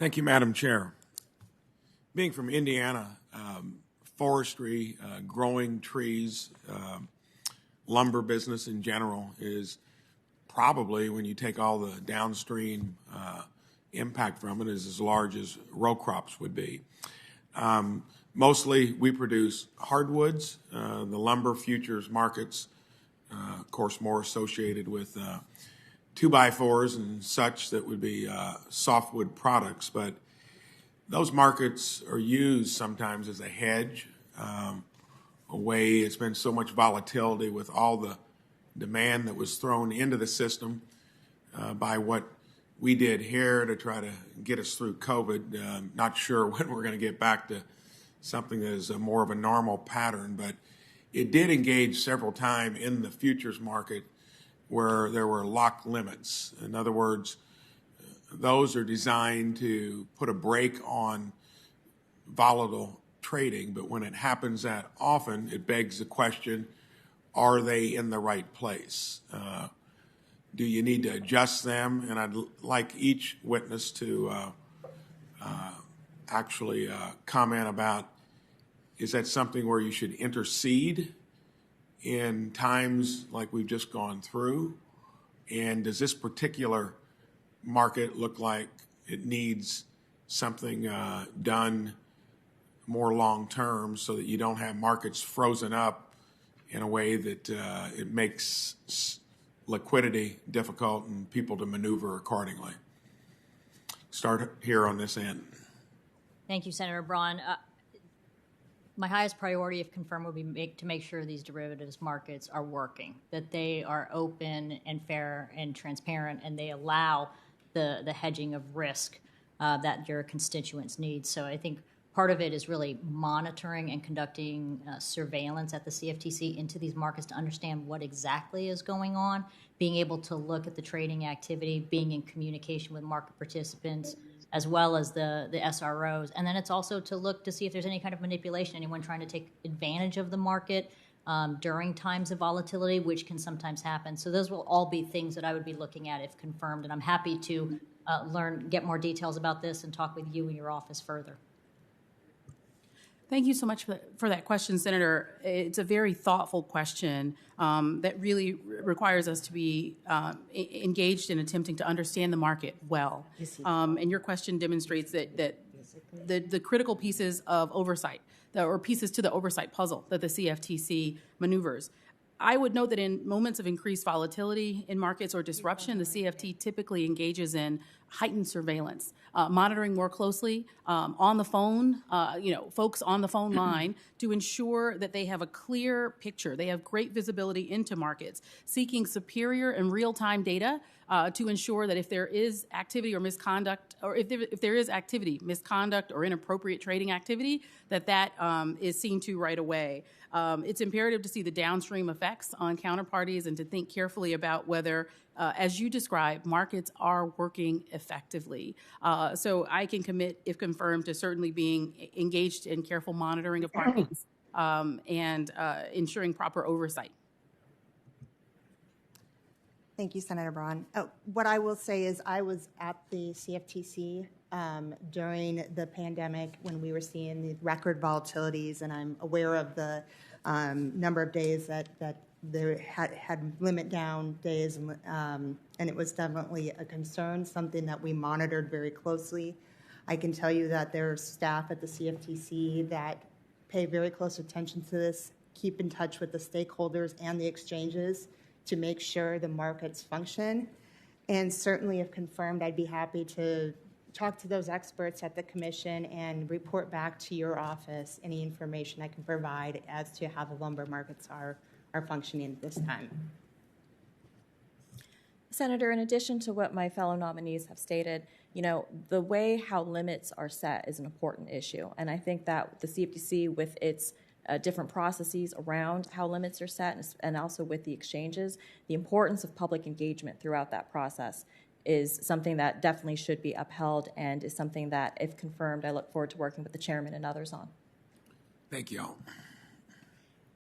Thank you, Madam Chair. Being from Indiana, forestry, growing trees, lumber business in general is probably, when you take all the downstream impact from it, is as large as row crops would be. Mostly we produce hardwoods. The lumber futures markets, of course, more associated with 2x4s and such that would be softwood products, but those markets are used sometimes as a hedge, a way. It's been so much volatility with all the demand that was thrown into the system by what we did here to try to get us through COVID. Not sure when we're going to get back to something that is more of a normal pattern, but it did engage several times in the futures market where there were locked limits. In other words, those are designed to put a brake on volatile trading, but when it happens that often, it begs the question, are they in the right place? Do you need to adjust them? And I'd like each witness to actually comment about, is that something where you should intercede in times like we've just gone through? And does this particular market look like it needs something done more long term so that you don't have markets frozen up in a way that it makes liquidity difficult and people to maneuver accordingly? Start here on this end. Thank you, Senator Braun. My highest priority, if confirmed, would be to make sure these derivatives markets are working, that they are open and fair and transparent, and they allow the hedging of risk that your constituents need. So I think part of it is really monitoring and conducting surveillance at the CFTC into these markets to understand what exactly is going on, being able to look at the trading activity, being in communication with market participants, as well as the SROs. And then it's also to look to see if there's any kind of manipulation, anyone trying to take advantage of the market during times of volatility, which can sometimes happen. So those will all be things that I would be looking at if confirmed. And I'm happy to get more details about this and talk with you and your office further. Thank you so much for that question, Senator. It's a very thoughtful question that really requires us to be engaged in attempting to understand the market well. And your question demonstrates that the critical pieces of oversight, or pieces to the oversight puzzle that the CFTC maneuvers. I would note that in moments of increased volatility in markets or disruption, the CFT typically engages in heightened surveillance, monitoring more closely on the phone, folks on the phone line to ensure that they have a clear picture. They have great visibility into markets, seeking superior and real-time data to ensure that if there is activity or misconduct, or if there is activity, misconduct or inappropriate trading activity, that is seen to right away. It's imperative to see the downstream effects on counterparties and to think carefully about whether, as you described, markets are working effectively. So I can commit, if confirmed, to certainly being engaged in careful monitoring of markets and ensuring proper oversight. Thank you, Senator Braun. What I will say is I was at the CFTC during the pandemic when we were seeing the record volatilities, and I'm aware of the number of days that there had limit down days, and it was definitely a concern, something that we monitored very closely. I can tell you that there are staff at the CFTC that pay very close attention to this, keep in touch with the stakeholders and the exchanges to make sure the markets function. And certainly, if confirmed, I'd be happy to talk to those experts at the Commission and report back to your office any information I can provide as to how the lumber markets are functioning at this time. Senator, in addition to what my fellow nominees have stated, the way how limits are set is an important issue. And I think that the CFTC, with its different processes around how limits are set and also with the exchanges, the importance of public engagement throughout that process is something that definitely should be upheld and is something that, if confirmed, I look forward to working with the chairman and others on. Thank you all.